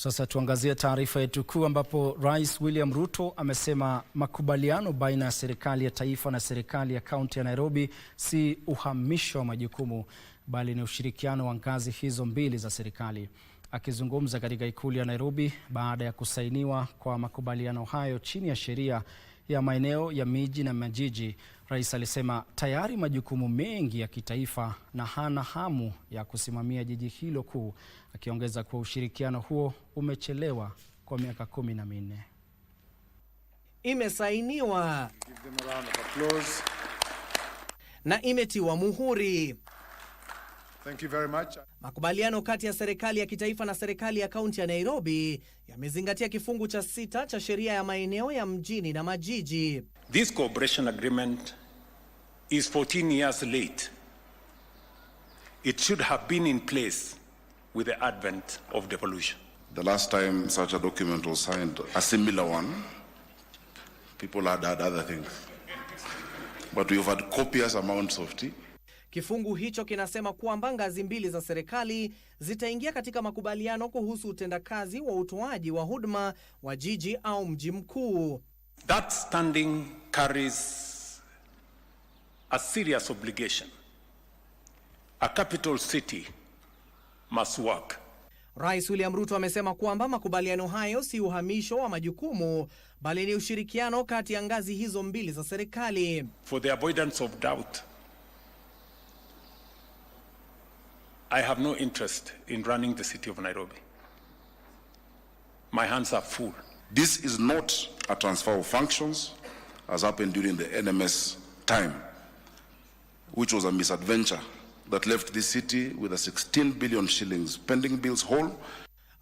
Sasa tuangazie taarifa yetu kuu ambapo Rais William Ruto amesema makubaliano baina ya serikali ya taifa na serikali ya kaunti ya Nairobi si uhamisho wa majukumu bali ni ushirikiano wa ngazi hizo mbili za serikali. Akizungumza katika ikulu ya Nairobi baada ya kusainiwa kwa makubaliano hayo chini ya sheria ya maeneo ya miji na majiji, Rais alisema tayari majukumu mengi ya kitaifa na hana hamu ya kusimamia jiji hilo kuu, akiongeza kuwa ushirikiano huo umechelewa kwa miaka 14. Imesainiwa na imetiwa muhuri. Thank you very much. Makubaliano kati ya serikali ya kitaifa na serikali ya kaunti ya Nairobi yamezingatia kifungu cha 6 cha sheria ya maeneo ya mjini na majiji. This cooperation agreement is 14 years late. It should have been in place with the advent of devolution. The last time such a document was signed, a similar one, people had other things. But we've had copious amounts of tea. Kifungu hicho kinasema kwamba ngazi mbili za serikali zitaingia katika makubaliano kuhusu utendakazi wa utoaji wa huduma wa jiji au mji mkuu. That standing carries a serious obligation. A capital city must work. Rais William Ruto amesema kwamba makubaliano hayo si uhamisho wa majukumu bali ni ushirikiano kati ya ngazi hizo mbili za serikali. For the avoidance of doubt, I have no interest in running the city of Nairobi. My hands are full. This is not a transfer of functions as happened during the NMS time, which was a misadventure that left this city with a 16 billion shillings pending bills whole.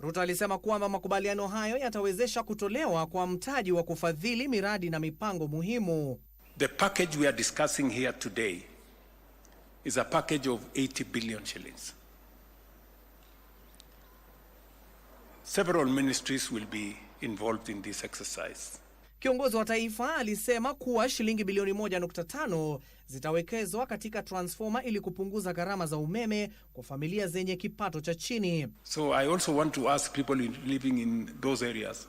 Ruto alisema kwamba makubaliano hayo yatawezesha kutolewa kwa mtaji wa kufadhili miradi na mipango muhimu. The package we are discussing here today is a package of 80 billion shillings. Several ministries will be involved in this exercise. Kiongozi wa taifa alisema kuwa shilingi bilioni 1.5 zitawekezwa katika transformer ili kupunguza gharama za umeme kwa familia zenye kipato cha chini. So I also want to ask people living in those areas,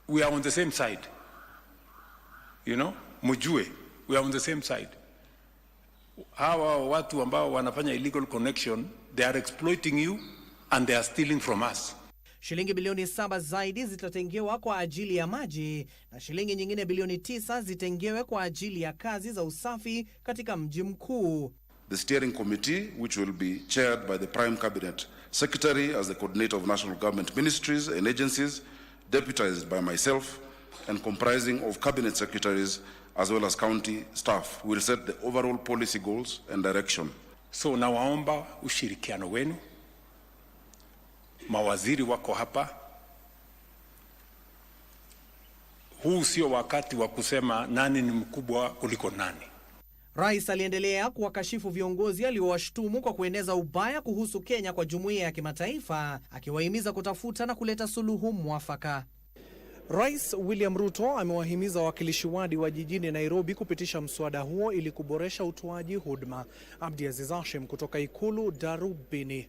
we are on the same side. You know, mujue, we are on the same side. Hawa watu ambao wanafanya illegal connection, they are exploiting you and they are stealing from us. Shilingi bilioni 7 zaidi zitatengewa kwa ajili ya maji na shilingi nyingine bilioni 9 zitengewe kwa ajili ya kazi za usafi katika mji mkuu. The steering committee, which will be chaired by the Prime Cabinet Secretary as the coordinator of national government ministries and agencies, deputized by myself and comprising of cabinet secretaries as well as county staff, will set the overall policy goals and direction. So nawaomba ushirikiano wenu. Mawaziri wako hapa. Huu sio wakati wa kusema nani ni mkubwa kuliko nani. Rais aliendelea kuwakashifu viongozi aliowashtumu kwa kueneza ubaya kuhusu Kenya kwa jumuiya ya kimataifa, akiwahimiza kutafuta na kuleta suluhu mwafaka. Rais William Ruto amewahimiza wawakilishi wadi wa jijini Nairobi kupitisha mswada huo ili kuboresha utoaji huduma. Abdiaziz Hashim kutoka ikulu Darubini.